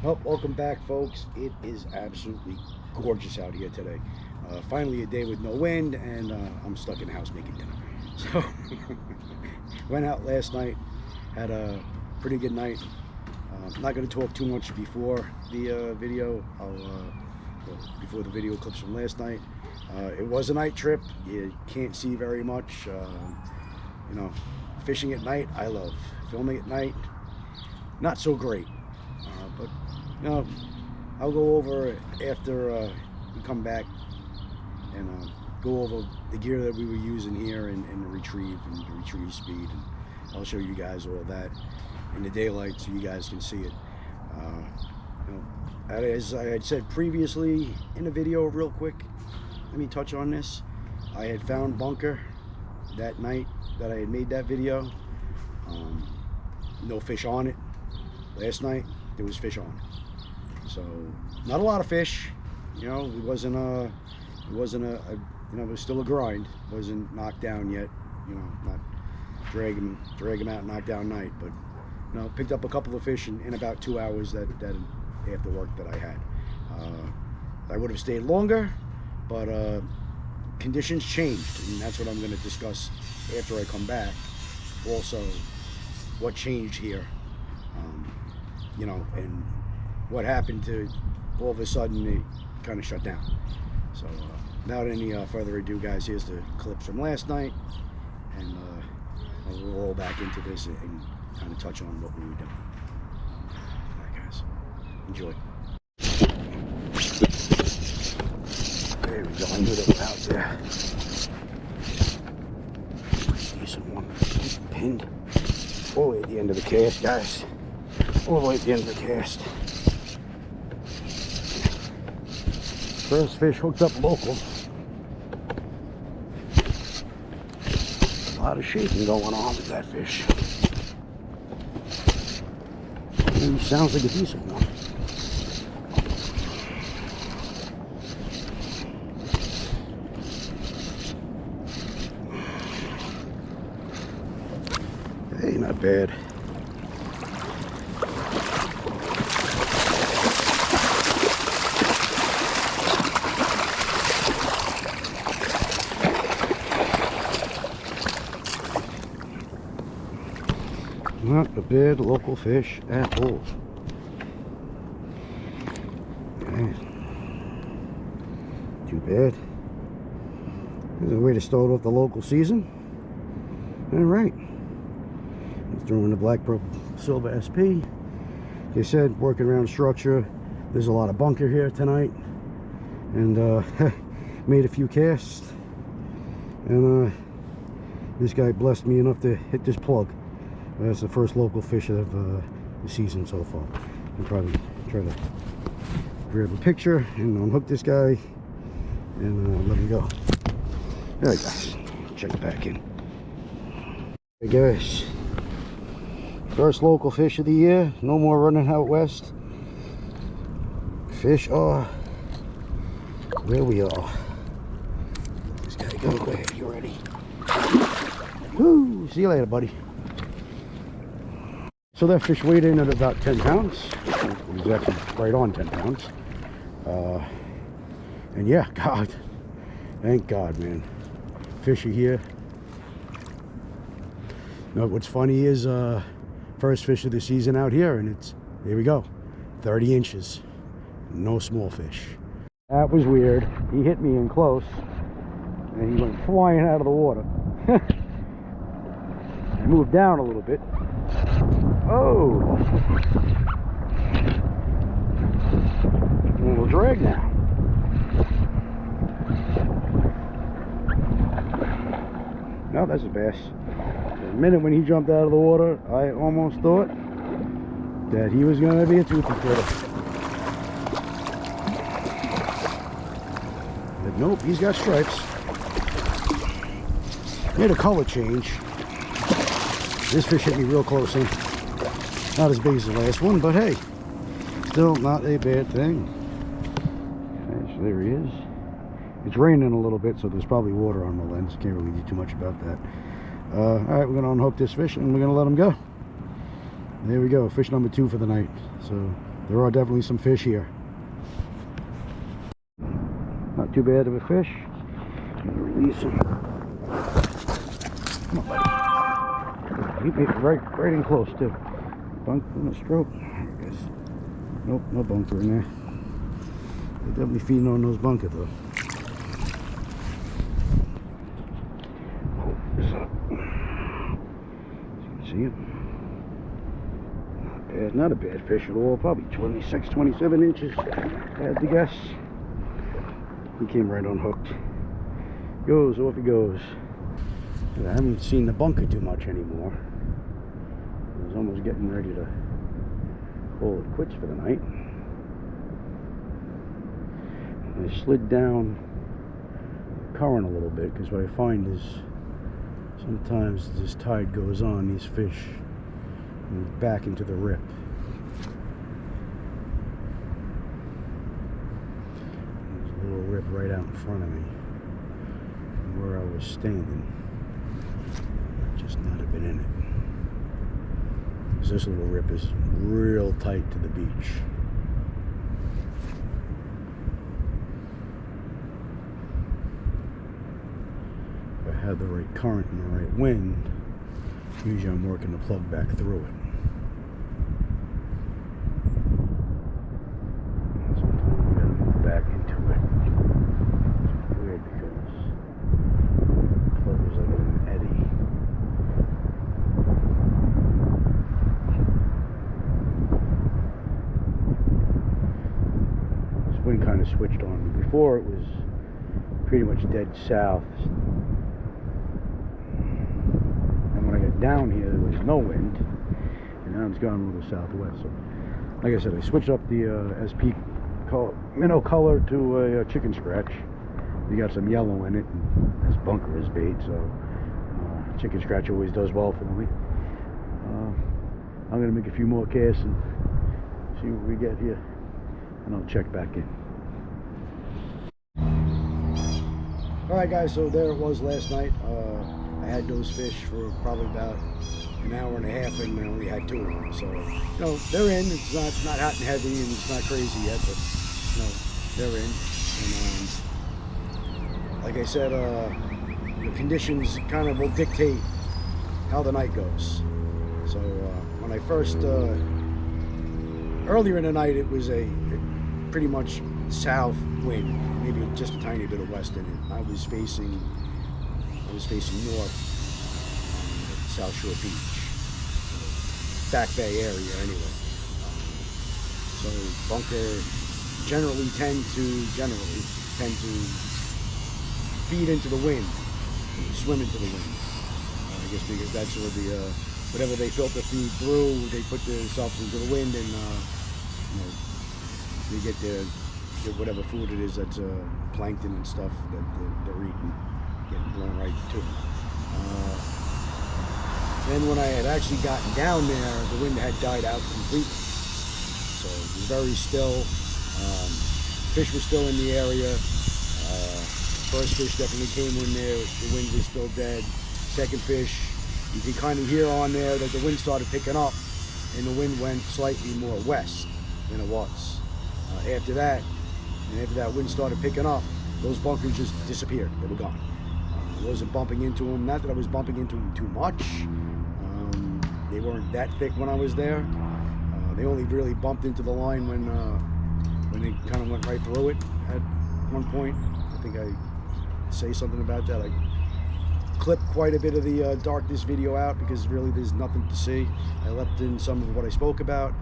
Well, welcome back, folks. It is absolutely gorgeous out here today. Finally, a day with no wind, and I'm stuck in the house making dinner. So, went out last night, had a pretty good night. Not going to talk too much before the video. Before the video clips from last night. It was a night trip. You can't see very much. You know, fishing at night, I love. Filming at night, not so great. But you know, I'll go over after we come back and go over the gear that we were using here and the retrieve and the retrieve speed, and I'll show you guys all that in the daylight so you guys can see it. You know, as I had said previously in the video, real quick, let me touch on this. I had found bunker that night that I had made that video. No fish on it. Last night there was fish on it, so not a lot of fish. You know, it wasn't a you know, it was still a grind. It wasn't knocked down yet. You know, not drag them out, knock down night, but you know, picked up a couple of fish in about 2 hours that after work that I had. I would have stayed longer, but conditions changed, and that's what I'm going to discuss after I come back. Also, what changed here, you know, and what happened to all of a sudden it kind of shut down. So without any further ado, guys, here's the clips from last night, and we'll roll back into this and kind of touch on what we were doing. All right, guys, enjoy. There we go. I knew they were out there. Decent one. Pinned all the way at the end of the cast, guys. All the way at the end of the cast. First fish hooked up local. A lot of shaking going on with that fish. He sounds like a decent one. Hey, not bad. Not a bad local fish at all. Okay. Too bad. There's a way to start off the local season. All right. Throwing the Black Pearl Silver SP. Like I said, working around structure. There's a lot of bunker here tonight, and made a few casts, and this guy blessed me enough to hit this plug. That's the first local fish of the season so far. I'll probably try to grab a picture and unhook this guy and let him go. All right, guys, check it back in. Hey guys, first local fish of the year. No more running out west. Fish are where we are. Let this guy go. Go ahead, you ready? Woo! See you later, buddy. So that fish weighed in at about 10 pounds. It was actually right on 10 pounds. And yeah, God, thank God, man. Fish are here. Now, what's funny is first fish of the season out here, and it's, there we go, 30 inches. No small fish. That was weird. He hit me in close, and he went flying out of the water. I moved down a little bit. Oh! A little drag now. No, that's a bass. The minute when he jumped out of the water, I almost thought that he was going to be a toothy critter. But nope, he's got stripes. Made a color change. This fish hit me real close in. Not as big as the last one, but hey, still not a bad thing. Okay, so there he is. It's raining a little bit, so there's probably water on the lens. Can't really do too much about that. All right, we're going to unhook this fish and we're going to let him go. There we go, fish number 2 for the night. So there are definitely some fish here. Not too bad of a fish. I'm gonna release him. Come on, buddy. He bit right in close too. Bunk in the stroke. I guess. Nope, no bunker in there. They're definitely feeding on those bunker though. What's up? See him? Not a bad fish at all. Probably 26, 27 inches. I had to guess. He came right unhooked. Goes, off he goes. I haven't seen the bunker too much anymore. I was almost getting ready to call it quits for the night. I slid down the current a little bit because what I find is sometimes this tide goes on, these fish move back into the rip. There's a little rip right out in front of me from where I was standing. Just not have been in it. Because this little rip is real tight to the beach. If I had the right current and the right wind, usually I'm working the plug back through it. Sometimes you gotta move back into it. It's weird because the plug was like in an eddy. This wind kind of switched on me. Before it was pretty much dead south. Down here there was no wind, and now it's gone a little southwest. So like I said, I switched up the SP minnow color to a chicken scratch. You got some yellow in it, and this bunker is bait, so chicken scratch always does well for me. I'm gonna make a few more casts and see what we get here, and I'll check back in. Alright guys, so there it was last night. I had those fish for probably about an hour and a half, and I only had 2 of them. So, you know, they're in. It's not hot and heavy, and it's not crazy yet, but, you know, they're in. And, like I said, the conditions kind of will dictate how the night goes. So, when I first, earlier in the night, it was a pretty much south wind, maybe just a tiny bit of west in it. I was facing north, South Shore Beach, Back Bay area anyway. So bunker generally tend to feed into the wind, swim into the wind. I guess because that's where the whatever they filter feed through, they put themselves into the wind, and you know, they get whatever food it is that's plankton and stuff that they're eating. Getting blown right to them. Then when I had actually gotten down there, the wind had died out completely. So it was very still. Fish were still in the area. First fish definitely came in there. The wind was still dead. Second fish, you can kind of hear on there that the wind started picking up, and the wind went slightly more west than it was. After that wind started picking up, those bunkers just disappeared. They were gone. I wasn't bumping into them. Not that I was bumping into them too much. They weren't that thick when I was there. They only really bumped into the line when they kind of went right through it at one point. I think I say something about that. I clipped quite a bit of the darkness video out because really there's nothing to see. I left in some of what I spoke about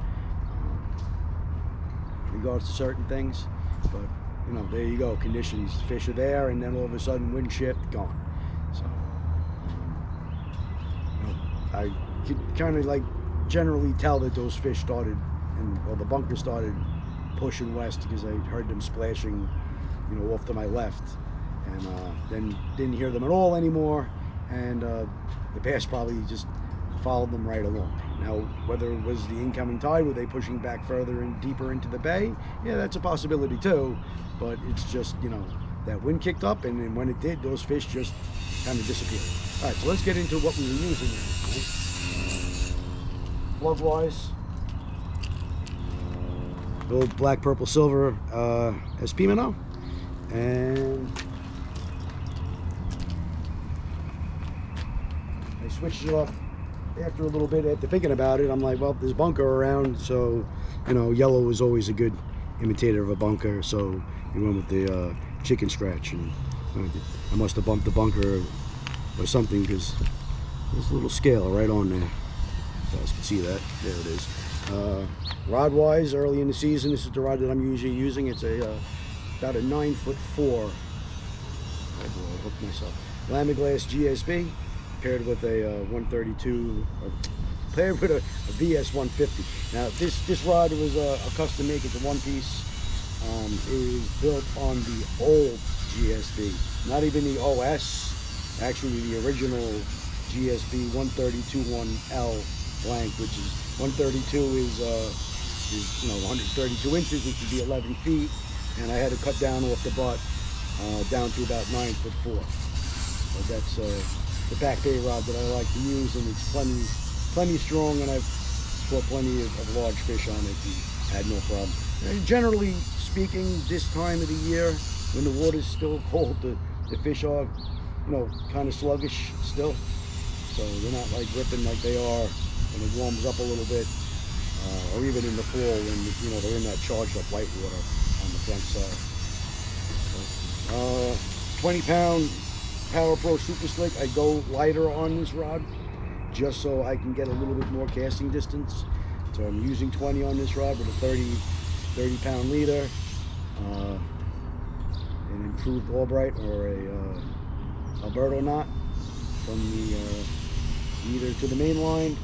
in regards to certain things, but you know, there you go. Conditions, fish are there, and then all of a sudden wind shift, gone. So you know, I could kind of like generally tell that those fish started, well, the bunker started pushing west because I heard them splashing, you know, off to my left, and then didn't hear them at all anymore, and the bass probably just followed them right along. Now, whether it was the incoming tide, were they pushing back further and deeper into the bay? Yeah, that's a possibility too, but it's just, you know, that wind kicked up, and then when it did, those fish just kind of disappeared. All right, so let's get into what we were using there. Plug wise, Old black, purple, silver SP minnow. And I switched it off after a little bit. After thinking about it, I'm like, well, there's bunker around, so you know, yellow is always a good imitator of a bunker. So we went with the chicken scratch, and I must have bumped the bunker or something, because there's a little scale right on there. You guys can see that. There it is. Rod wise, early in the season, this is the rod that I'm usually using. It's about a 9'4". Oh boy, I hooked myself. Lamiglas GSB paired with a 132, paired with a VS 150. Now this rod was a custom make. It's a one piece. It is built on the old GSB, not even the OS. Actually, the original GSB 132-1L blank, which is 132 is 132 inches, which would be 11 feet, and I had to cut down off the butt down to about 9'4". So that's the back bay rod that I like to use, and it's plenty strong, and I've caught plenty of large fish on it and had no problem. And generally speaking, this time of the year, when the water's still cold, the fish are, kind of sluggish still. So they're not like ripping like they are when it warms up a little bit, or even in the fall when they're in that charged up white water on the front side. So, 20-pound Power Pro Super Slick. I go lighter on this rod just so I can get a little bit more casting distance. So I'm using 20 on this rod with a 30-pound leader, an improved Albright or a Alberto knot from the either to the main line,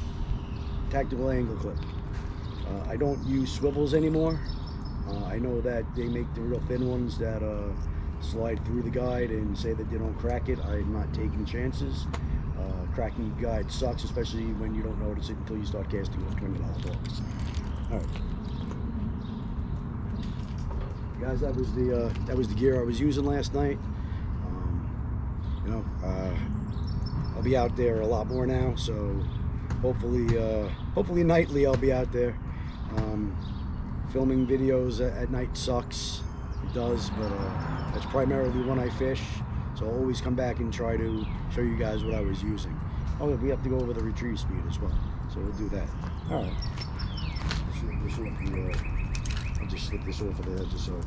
tactical angle clip. I don't use swivels anymore. I know that they make the real thin ones that slide through the guide and say that they don't crack it. I'm not taking chances. Cracking the guide sucks, especially when you don't notice it until you start casting with $20 balls. All right, guys, that was the gear I was using last night. I'll be out there a lot more now, so hopefully nightly I'll be out there. Filming videos at night sucks. It does, but that's primarily when I fish. So I'll always come back and try to show you guys what I was using. Oh, we have to go over the retrieve speed as well, so we'll do that. All right. I'll just slip this off of the edge so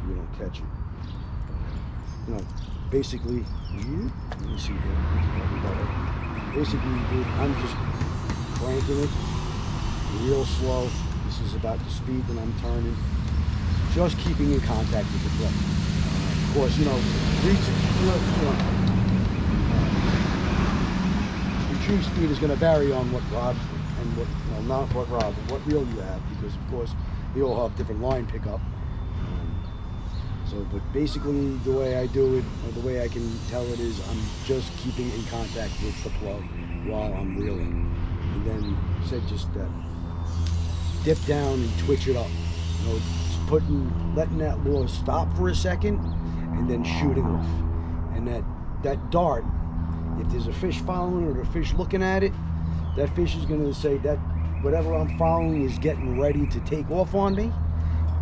we don't catch it. Basically, let me see here. Basically, dude, I'm just cranking it real slow. This is about the speed that I'm turning. Just keeping in contact with the clip. Of course, retrieve speed is going to vary on what rod and what, not what rod, but what reel you have, because of course they all have different line pickup. But basically the way I do it, or the way I can tell it, is I'm just keeping in contact with the plug while I'm reeling. And then just dip down and twitch it up. Letting that lure stop for a second and then shooting off. And that dart, if there's a fish following or a fish looking at it, that fish is gonna say that whatever I'm following is getting ready to take off on me.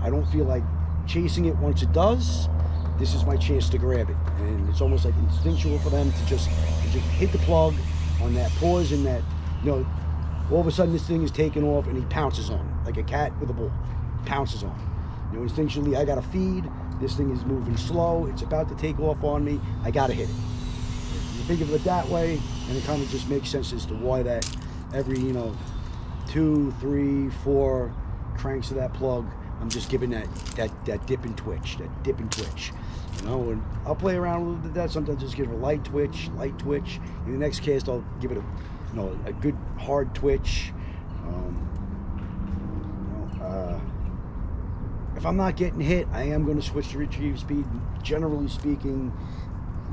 I don't feel like chasing it. Once it does, this is my chance to grab it, and it's almost like instinctual for them to just hit the plug on that pause, and that all of a sudden this thing is taking off and he pounces on it like a cat with a ball. Pounces on it. Instinctually I gotta feed. This thing is moving slow. It's about to take off on me. I gotta hit it. You think of it that way, and it kind of just makes sense as to why that every 2, 3, 4 cranks of that plug, I'm just giving that dip and twitch, and I'll play around a little bit with that. Sometimes just give it a light twitch. In the next cast, I'll give it a good hard twitch. If I'm not getting hit, I am going to switch to retrieve speed. Generally speaking,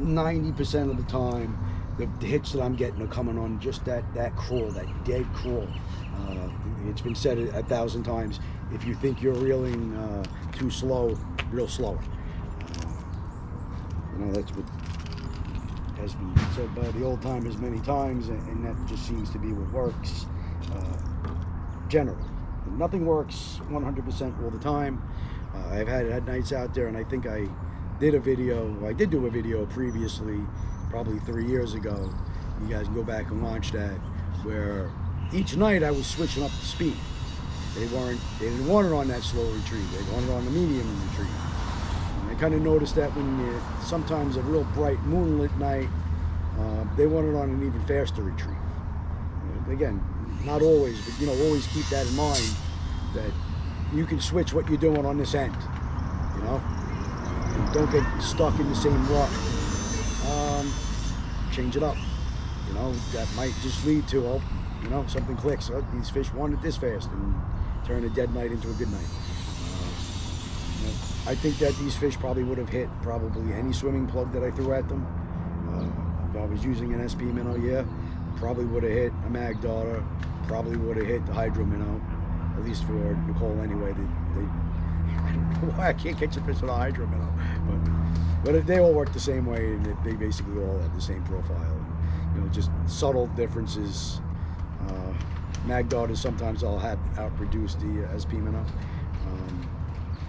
90% of the time, the hits that I'm getting are coming on just that crawl, that dead crawl. It's been said 1,000 times. If you think you're reeling too slow, reel slower. That's what has been said by the old timers many times, and that just seems to be what works generally. Nothing works 100% all the time. I've had nights out there, and I think I did do a video previously, probably 3 years ago. You guys can go back and watch that, where each night I was switching up the speed. They didn't want it on that slow retrieve. They wanted it on the medium retrieve. And I kind of noticed that when sometimes a real bright moonlit night, they want it on an even faster retrieve. Again, not always, but always keep that in mind, that you can switch what you're doing on this end, and don't get stuck in the same rut. Change it up, that might just lead to, something clicks. These fish want it this fast, and turn a dead night into a good night. I think that these fish probably would have hit any swimming plug that I threw at them. If I was using an SP minnow, yeah, probably would have hit a mag daughter, probably would have hit the hydro minnow, at least for Nicole anyway. I don't know why I can't catch a fish with a hydro minnow, but they all work the same way, and they basically all have the same profile. And, just subtle differences. Mag daughters, sometimes I'll have outproduce the SP minnow,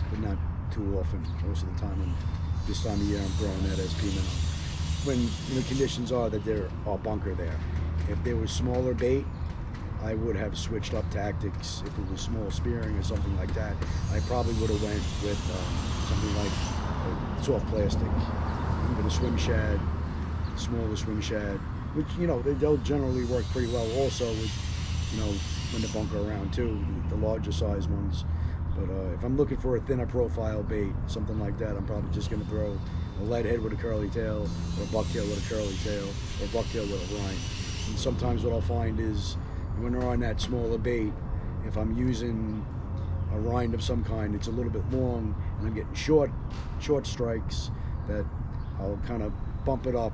but not too often. Most of the time, and this time of year, I'm throwing that SP minnow when conditions are that there are bunker there. If there was smaller bait, I would have switched up tactics. If it was small spearing or something like that, I probably would have went with something like soft plastic, even a swim shad, smaller swim shad, which they'll generally work pretty well also with when the bunker around too, the larger size ones. But if I'm looking for a thinner profile bait, something like that, I'm probably just going to throw a lead head with a curly tail, or a bucktail with a curly tail, or a bucktail with a rind. And sometimes what I'll find is when they're on that smaller bait, if I'm using a rind of some kind, it's a little bit long, and I'm getting short strikes, that I'll kind of bump it up.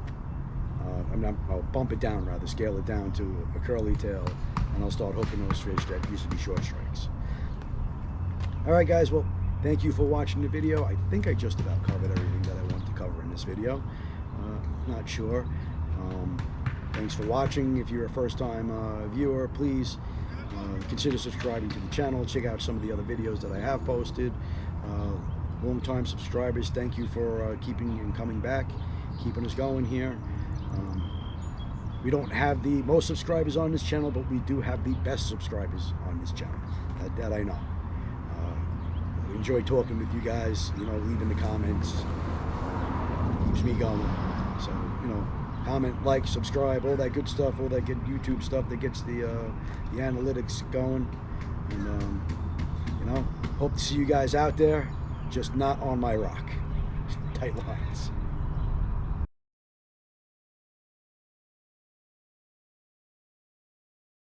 I'll bump it down, rather, scale it down to a curly tail, and I'll start hooking those fish that used to be short strikes. All right, guys, well, thank you for watching the video. I think I just about covered everything that I want to cover in this video. Not sure. Thanks for watching. If you're a first-time viewer, please consider subscribing to the channel. Check out some of the other videos that I have posted. Long-time subscribers, thank you for keeping and coming back, keeping us going here. We don't have the most subscribers on this channel, but we do have the best subscribers on this channel. That I know. I enjoy talking with you guys, leaving the comments. Keeps me going. So, comment, like, subscribe, all that good stuff, all that good YouTube stuff that gets the analytics going. And, hope to see you guys out there, just not on my rock. Tight lines.